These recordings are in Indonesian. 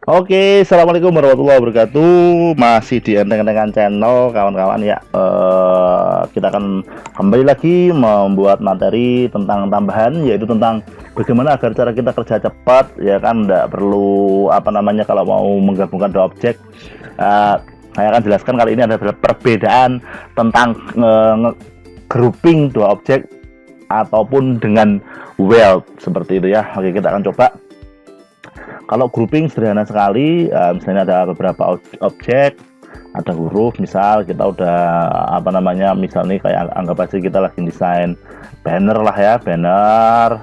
Oke, assalamualaikum warahmatullahi wabarakatuh. Masih di Enteng-Entengan channel, kawan-kawan ya. Kita akan kembali lagi membuat materi tentang tambahan, yaitu tentang bagaimana agar cara kita kerja cepat, ya kan. Nggak perlu kalau mau menggabungkan dua objek. Saya akan jelaskan kali ini adalah perbedaan tentang grouping dua objek ataupun dengan weld seperti itu ya. Oke, kita akan coba. Kalau grouping sederhana sekali, misalnya ada beberapa objek, ada huruf, misal kita udah misal nih kayak anggap aja kita lagi desain banner lah ya, banner.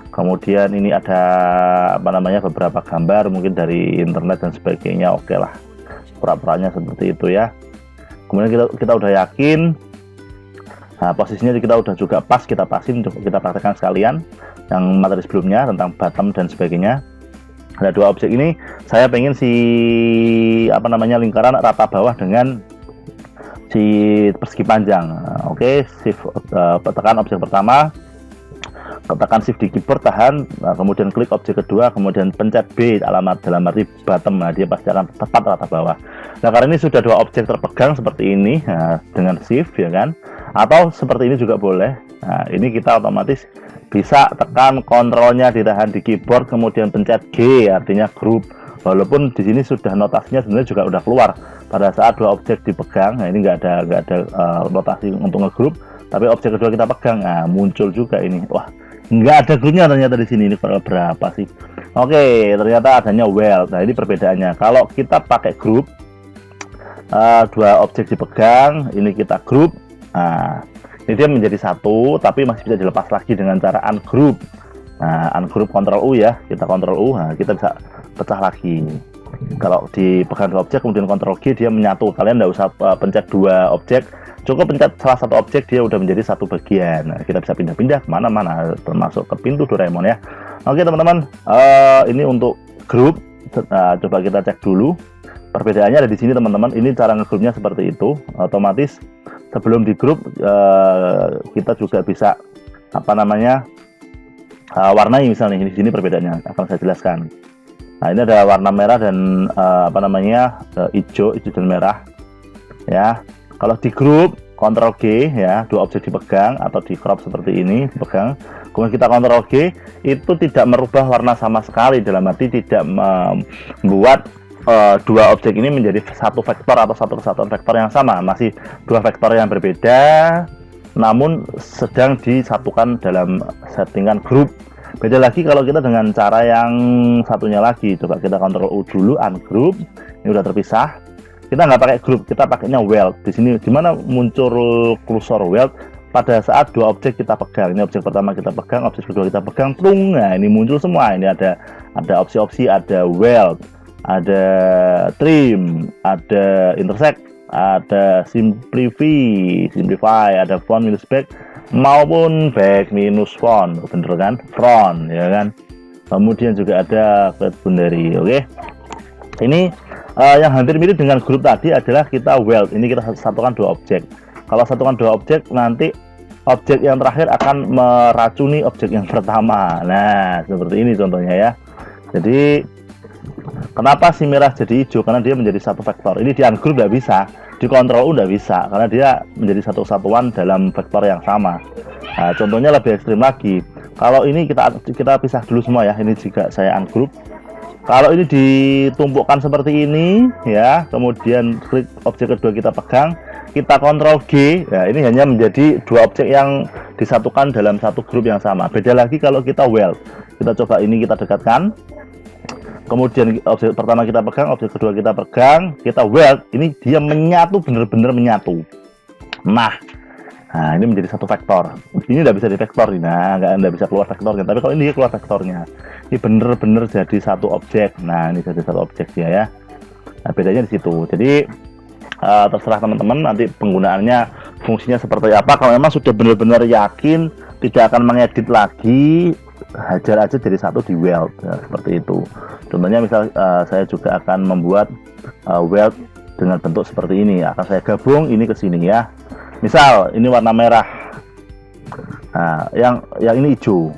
Kemudian ini ada beberapa gambar mungkin dari internet dan sebagainya. Oke lah, pura-puranya seperti itu ya. Kemudian kita udah yakin, nah, posisinya kita udah juga pas, kita pasin, kita praktekkan sekalian yang materi sebelumnya tentang bottom dan sebagainya. Ada dua objek ini, saya pengen si lingkaran rata bawah dengan si persegi panjang. Oke, shift, tekan objek pertama, tekan shift di keyboard, tahan, kemudian klik objek kedua, kemudian pencet B alamat dalam arti bottom. Nah, dia pasti akan tepat rata bawah. Nah, karena ini sudah dua objek terpegang seperti ini, nah, dengan shift ya kan, atau seperti ini juga boleh. Nah, ini kita otomatis bisa tekan kontrolnya, ditahan di keyboard, kemudian pencet G artinya group. Walaupun di sini sudah notasinya sebenarnya juga udah keluar pada saat dua objek dipegang. Nah, ini nggak ada notasi untuk ngegroup, tapi objek kedua kita pegang, nah muncul juga ini. Wah, nggak ada grupnya ternyata di sini. Ini berapa sih? Oke, ternyata adanya weld. Nah, ini perbedaannya. Kalau kita pakai group, dua objek dipegang, ini kita group. Nah, ini dia menjadi satu, tapi masih bisa dilepas lagi dengan cara ungroup. Nah, ungroup Ctrl U ya, kita Ctrl U, nah, kita bisa pecah lagi. Kalau dipegang dua objek kemudian Ctrl G, dia menyatu. Kalian nggak usah pencet dua objek, cukup pencet salah satu objek, dia udah menjadi satu bagian. Nah, kita bisa pindah-pindah kemana-mana, termasuk ke pintu Doraemon ya. Oke teman-teman, ini untuk group. Coba kita cek dulu perbedaannya ada di sini teman-teman. Ini cara ngegroupnya seperti itu. Otomatis sebelum di grup, kita juga bisa warnai misalnya. Ini di sini perbedaannya akan saya jelaskan. Nah, ini ada warna merah dan hijau dan merah ya. Kalau di grup Ctrl G ya, dua objek dipegang atau di crop seperti ini dipegang, kemudian kita Ctrl G, itu tidak merubah warna sama sekali, dalam arti tidak membuat dua objek ini menjadi satu vektor atau satu kesatuan vektor yang sama. Masih dua vektor yang berbeda, namun sedang disatukan dalam settingan grup. Beda lagi kalau kita dengan cara yang satunya lagi. Coba kita Ctrl U dulu, ungroup. Ini udah terpisah. Kita nggak pakai grup, kita pakainya weld. Di sini gimana muncul kursor weld? Pada saat dua objek kita pegang. Ini objek pertama kita pegang, objek kedua kita pegang, plung. Nah, ini muncul semua. Ini ada opsi-opsi, ada weld, ada trim, ada intersect, ada simplify, ada front minus back maupun back minus front, bener kan? Front ya kan. Kemudian juga ada flat boundary. Oke. Ini yang hampir mirip dengan grup tadi adalah kita weld. Ini kita satukan dua objek. Kalau satukan dua objek, nanti objek yang terakhir akan meracuni objek yang pertama. Nah, seperti ini contohnya ya. Jadi kenapa si merah jadi hijau? Karena dia menjadi satu vektor. Ini di ungroup nggak bisa, di Ctrl U nggak bisa, karena dia menjadi satu kesatuan dalam vektor yang sama. Nah, contohnya lebih ekstrim lagi. Kalau ini kita pisah dulu semua ya. Ini jika saya ungroup. Kalau ini ditumpukkan seperti ini ya, kemudian klik objek kedua kita pegang, kita Ctrl G, ya ini hanya menjadi dua objek yang disatukan dalam satu grup yang sama. Beda lagi kalau kita weld. Kita coba ini kita dekatkan. Kemudian objek pertama kita pegang, objek kedua kita pegang, kita weld, ini dia menyatu, benar-benar menyatu. Nah, ini menjadi satu vektor. Ini nggak bisa di vektor, nggak bisa keluar vektornya. Tapi kalau ini dia keluar vektornya, ini benar-benar jadi satu objek. Nah, ini jadi satu objek dia ya. Nah, bedanya di situ. Jadi terserah teman-teman nanti penggunaannya, fungsinya seperti apa. Kalau memang sudah benar-benar yakin tidak akan mengedit lagi, hajar aja jadi satu di weld ya, seperti itu. Contohnya misal saya juga akan membuat weld dengan bentuk seperti ini. Akan saya gabung ini ke sini ya. Misal ini warna merah, nah yang ini hijau.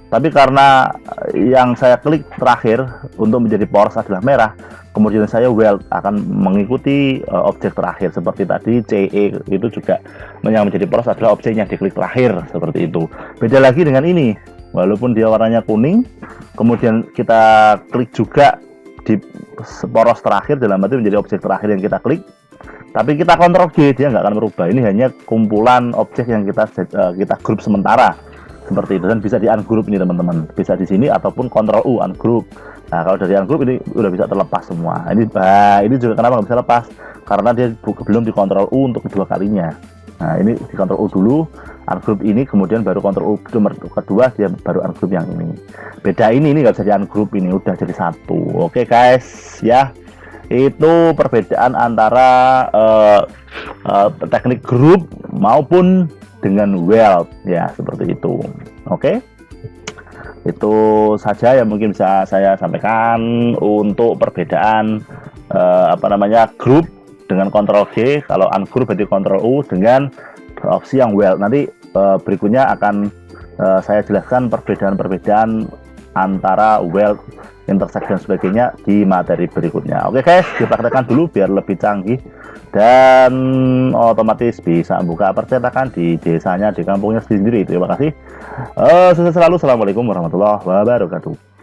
Tapi karena yang saya klik terakhir untuk menjadi poros adalah merah, kemudian saya weld akan mengikuti objek terakhir seperti tadi. CE itu juga yang menjadi poros adalah objeknya diklik terakhir seperti itu. Beda lagi dengan ini, walaupun dia warnanya kuning, kemudian kita klik juga di poros terakhir, dalam arti menjadi objek terakhir yang kita klik, tapi kita kontrol G, dia nggak akan berubah. Ini hanya kumpulan objek yang kita grup sementara seperti itu, dan bisa di ungroup ini teman-teman, bisa di sini ataupun Ctrl U ungroup. Nah, kalau dari ungroup ini udah bisa terlepas semua. Ini juga kenapa nggak bisa lepas, karena dia belum di Ctrl U untuk kedua kalinya. Nah, ini di Ctrl U dulu ungroup ini, kemudian baru Ctrl U nomor kedua, dia baru ungroup yang ini. Beda ini nggak bisa di ungroup, ini udah jadi satu. Oke guys ya, itu perbedaan antara teknik group maupun dengan weld ya, seperti itu. Oke, itu saja yang mungkin bisa saya sampaikan untuk perbedaan group dengan Ctrl G, kalau ungroup berarti Ctrl U dengan opsi yang weld. Nanti berikutnya akan saya jelaskan perbedaan antara weld, intersect dan sebagainya di materi berikutnya. Oke guys, dipraktekkan dulu biar lebih canggih dan otomatis bisa buka percetakan di desanya, di kampungnya sendiri. Terima kasih. Sukses selalu. Assalamualaikum warahmatullahi wabarakatuh.